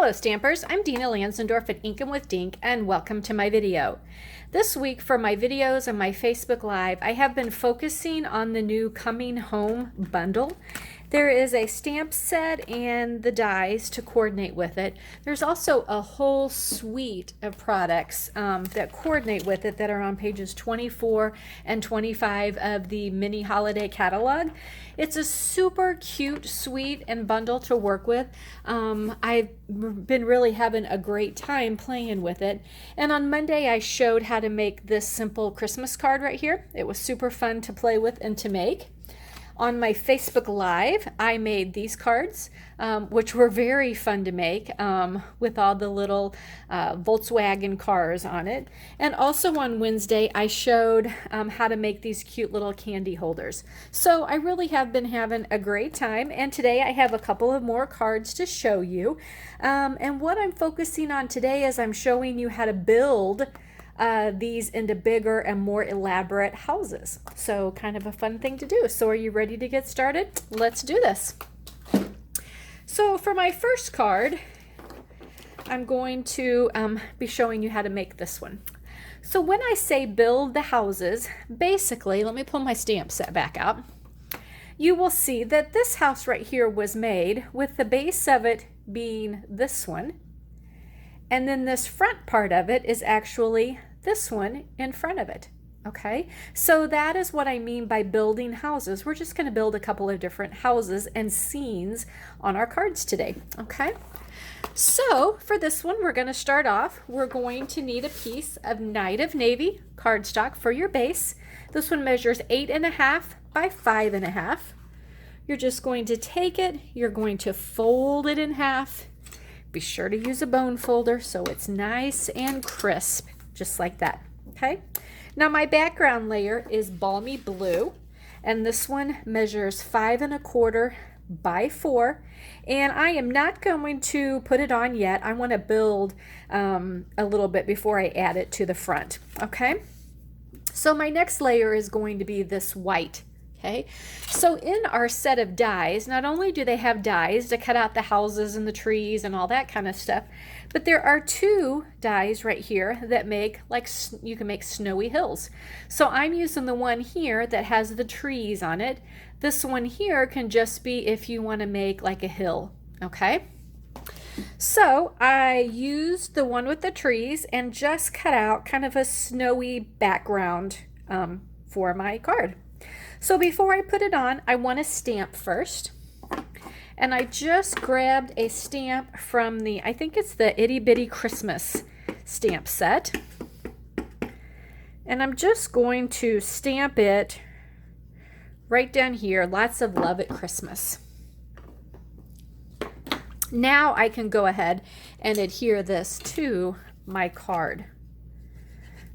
Hello Stampers, I'm Dina Lanzendorf at Inkin' with Dink and welcome to my video. This week for my videos and my Facebook Live, I have been focusing on the new Coming Home bundle. There is a stamp set and the dies to coordinate with it. There's also a whole suite of products that coordinate with it that are on pages 24 and 25 of the mini holiday catalog. It's a super cute suite and bundle to work with. I've been really having a great time playing with it. And on Monday I showed how to make this simple Christmas card right here. It was super fun to play with and to make. On my Facebook Live, I made these cards, which were very fun to make with all the little Volkswagen cars on it. And also on Wednesday, I showed how to make these cute little candy holders. So I really have been having a great time. And today I have a couple of more cards to show you. And what I'm focusing on today is I'm showing you how to build these into bigger and more elaborate houses. So kind of a fun thing to do. So are you ready to get started? Let's do this. So for my first card, I'm going to be showing you how to make this one. So when I say build the houses, basically, let me pull my stamp set back out. You will see that this house right here was made with the base of it being this one. And then this front part of it is actually this one in front of it. Okay, so that is what I mean by building houses. We're just going to build a couple of different houses and scenes on our cards today. Okay, so for this one, we're going to start off. We're going to need a piece of Night of Navy cardstock for your base. This one measures 8.5 by 5.5. You're just going to take it, you're going to fold it in half. Be sure to use a bone folder so it's nice and crisp, just like that. Okay, now my background layer is balmy blue, and this one measures 5.25 by 4, and I am not going to put it on yet. I want to build a little bit before I add it to the front. Okay, so my next layer is going to be this white. Okay, so in our set of dies, not only do they have dies to cut out the houses and the trees and all that kind of stuff, but there are two dies right here that make, like, you can make snowy hills. So I'm using the one here that has the trees on it. This one here can just be if you want to make like a hill. Okay, so I used the one with the trees and just cut out kind of a snowy background for my card. So before I put it on, I want to stamp first. And I just grabbed a stamp from the, I think it's the Itty Bitty Christmas stamp set. And I'm just going to stamp it right down here. Lots of love at Christmas. Now I can go ahead and adhere this to my card.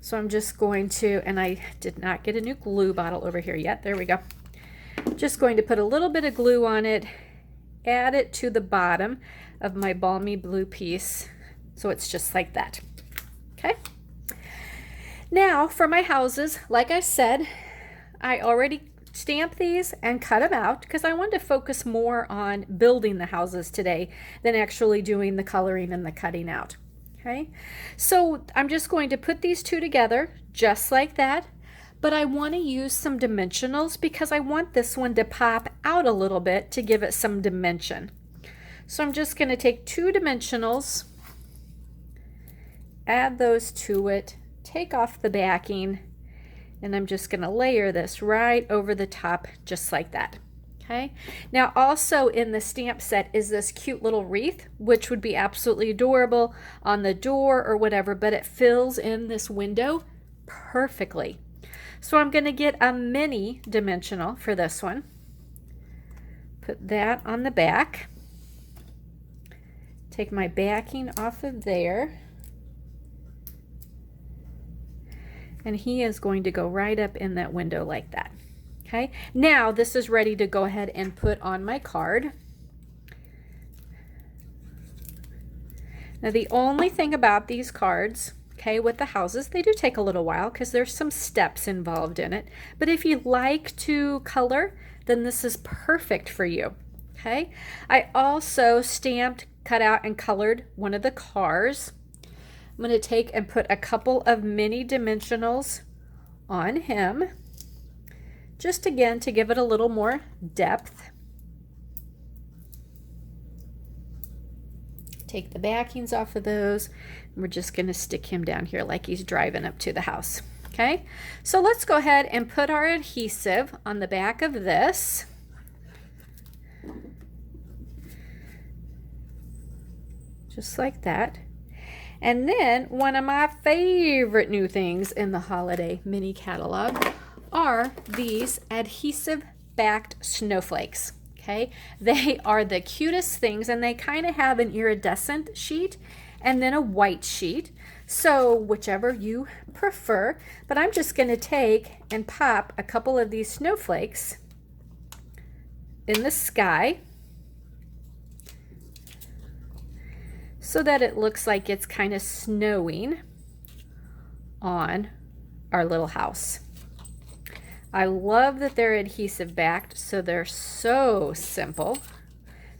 So I'm just going to, and I did not get a new glue bottle over here yet. There we go. Just going to put a little bit of glue on it, add it to the bottom of my balmy blue piece. So it's just like that. Okay. Now for my houses, like I said, I already stamped these and cut them out because I wanted to focus more on building the houses today than actually doing the coloring and the cutting out. Okay, so I'm just going to put these two together just like that, but I want to use some dimensionals because I want this one to pop out a little bit to give it some dimension. So I'm just going to take two dimensionals, add those to it, take off the backing, and I'm just going to layer this right over the top just like that. Okay, now also in the stamp set is this cute little wreath, which would be absolutely adorable on the door or whatever, but it fills in this window perfectly. So I'm going to get a mini dimensional for this one. Put that on the back. Take my backing off of there. And he is going to go right up in that window like that. Okay, now this is ready to go ahead and put on my card. Now the only thing about these cards, okay, with the houses, they do take a little while because there's some steps involved in it. But if you like to color, then this is perfect for you. Okay, I also stamped cut out and colored one of the cars. I'm going to take and put a couple of mini dimensionals on him, just again to give it a little more depth. Take the backings off of those, and we're just going to stick him down here like he's driving up to the house. Okay, so let's go ahead and put our adhesive on the back of this. Just like that. And then one of my favorite new things in the holiday mini catalog are these adhesive backed snowflakes. Okay, they are the cutest things, and they kind of have an iridescent sheet and then a white sheet. So whichever you prefer, but I'm just going to take and pop a couple of these snowflakes in the sky so that it looks like it's kind of snowing on our little house. I love that they're adhesive backed, so they're so simple.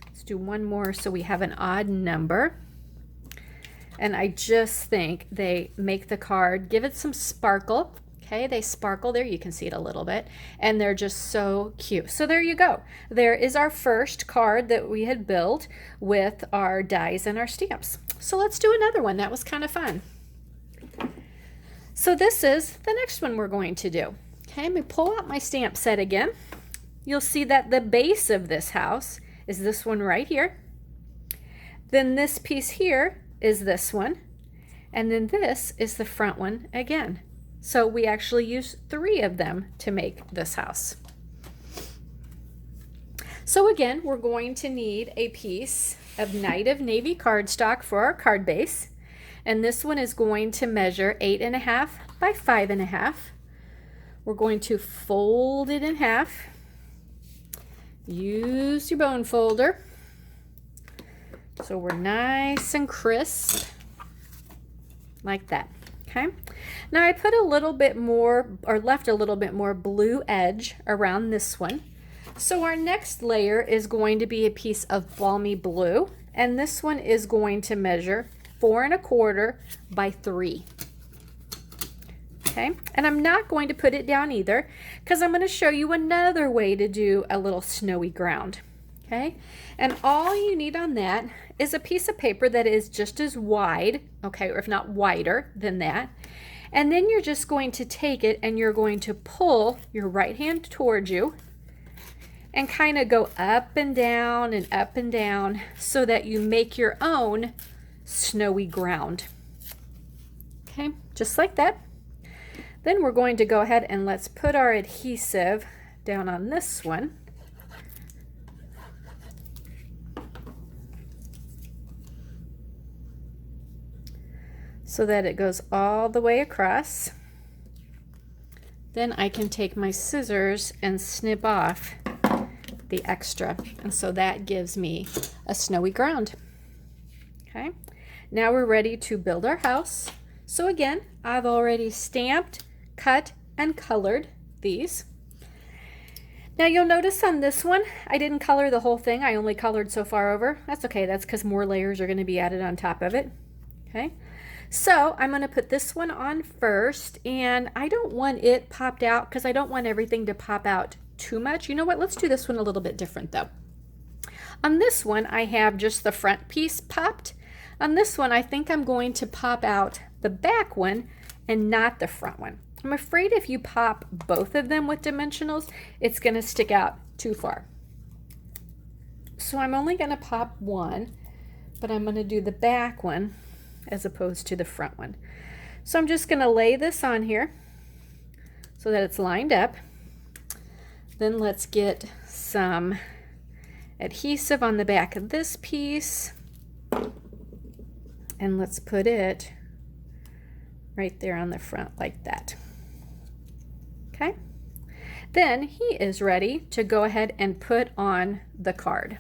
Let's do one more so we have an odd number. And I just think they make the card, give it some sparkle. Okay, they sparkle there. You can see it a little bit. And they're just so cute. So there you go. There is our first card that we had built with our dies and our stamps. So let's do another one. That was kind of fun. So this is the next one we're going to do. Okay, let me pull out my stamp set again. You'll see that the base of this house is this one right here. Then this piece here is this one. And then this is the front one again. So we actually use 3 of them to make this house. So again, we're going to need a piece of Night of Navy cardstock for our card base. And this one is going to measure 8.5 by 5.5. We're going to fold it in half. Use your bone folder so we're nice and crisp like that. Okay, now I put a little bit more, or left a little bit more blue edge around this one. So our next layer is going to be a piece of balmy blue, and this one is going to measure 4.25 by 3. Okay, and I'm not going to put it down either, because I'm going to show you another way to do a little snowy ground. Okay, and all you need on that is a piece of paper that is just as wide, okay, or if not wider than that. And then you're just going to take it and you're going to pull your right hand towards you and kind of go up and down so that you make your own snowy ground. Okay, just like that. Then we're going to go ahead and let's put our adhesive down on this one. So that it goes all the way across. Then I can take my scissors and snip off the extra. And so that gives me a snowy ground. Okay, now we're ready to build our house. So again, I've already stamped, cut, and colored these. Now you'll notice on this one, I didn't color the whole thing. I only colored so far over. That's okay, that's because more layers are going to be added on top of it. Okay, so I'm going to put this one on first, and I don't want it popped out because I don't want everything to pop out too much. You know what, let's do this one a little bit different though. On this one, I have just the front piece popped. On this one, I think I'm going to pop out the back one and not the front one. I'm afraid if you pop both of them with dimensionals, it's going to stick out too far. So I'm only going to pop one, but I'm going to do the back one as opposed to the front one. So I'm just going to lay this on here so that it's lined up. Then let's get some adhesive on the back of this piece, and let's put it right there on the front like that. Okay, then he is ready to go ahead and put on the card.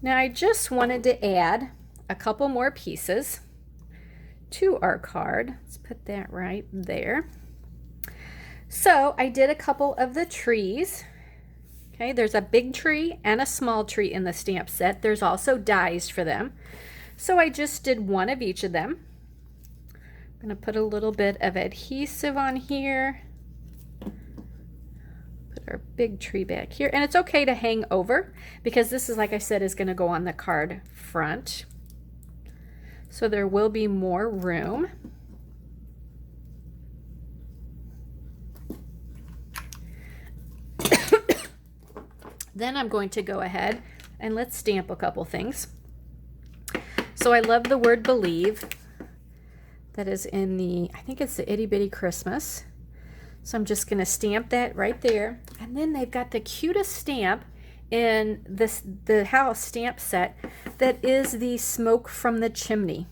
Now I just wanted to add a couple more pieces to our card. Let's put that right there. So I did a couple of the trees. Okay, there's a big tree and a small tree in the stamp set. There's also dies for them. So I just did one of each of them. I'm going to put a little bit of adhesive on here. Put our big tree back here. And it's okay to hang over because this is, like I said, is going to go on the card front. So there will be more room. Then I'm going to go ahead and let's stamp a couple things. So I love the word believe. That is in the, I think it's the Itty Bitty Christmas. So I'm just going to stamp that right there. And then they've got the cutest stamp in the house stamp set that is the smoke from the chimney.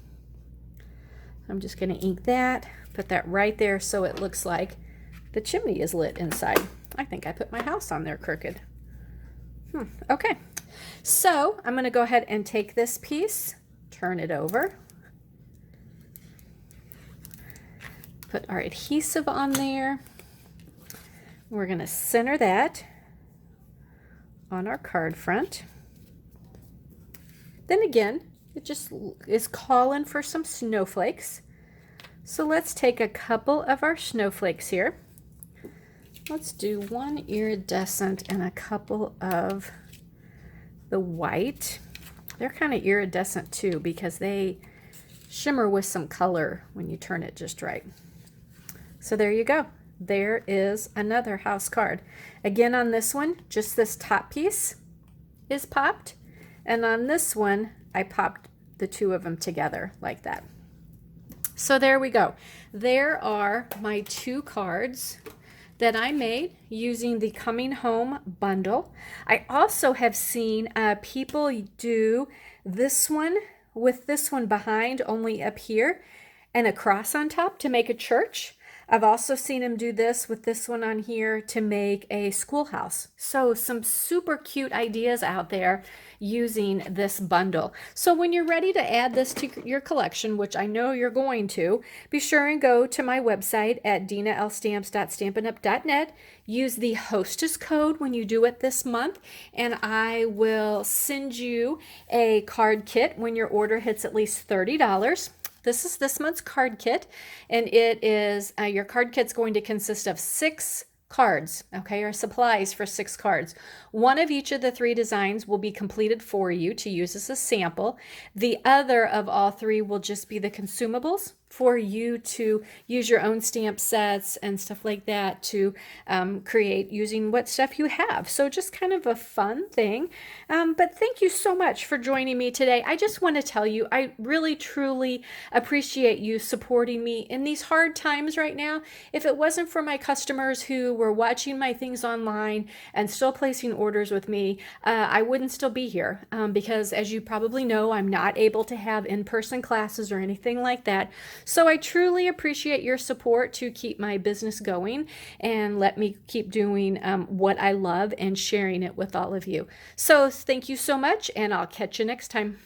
I'm just going to ink that, put that right there so it looks like the chimney is lit inside. I think I put my house on there crooked. Okay, so I'm going to go ahead and take this piece, turn it over, put our adhesive on there. We're going to center that on our card front. Then again, it just is calling for some snowflakes. So let's take a couple of our snowflakes here. Let's do one iridescent and a couple of the white. They're kind of iridescent too because they shimmer with some color when you turn it just right. So there you go. There is another house card. Again, on this one, just this top piece is popped. And on this one, I popped the two of them together like that. So there we go. There are my two cards that I made using the Coming Home bundle. I also have seen people do this one with this one behind only up here and a cross on top to make a church. I've also seen them do this with this one on here to make a schoolhouse. So some super cute ideas out there using this bundle. So when you're ready to add this to your collection, which I know you're going to, be sure and go to my website at dinalstamps.stampinup.net. Use the hostess code when you do it this month, and I will send you a card kit when your order hits at least $30. This is this month's card kit, and it is, your card kit's going to consist of 6 cards, okay, or supplies for 6 cards. One of each of the 3 designs will be completed for you to use as a sample. The other of all 3 will just be the consumables for you to use your own stamp sets and stuff like that to create using what stuff you have. So just kind of a fun thing. But thank you so much for joining me today. I just want to tell you, I really, truly appreciate you supporting me in these hard times right now. If it wasn't for my customers who were watching my things online and still placing orders with me, I wouldn't still be here because, as you probably know, I'm not able to have in-person classes or anything like that. So I truly appreciate your support to keep my business going and let me keep doing what I love and sharing it with all of you. So thank you so much, and I'll catch you next time.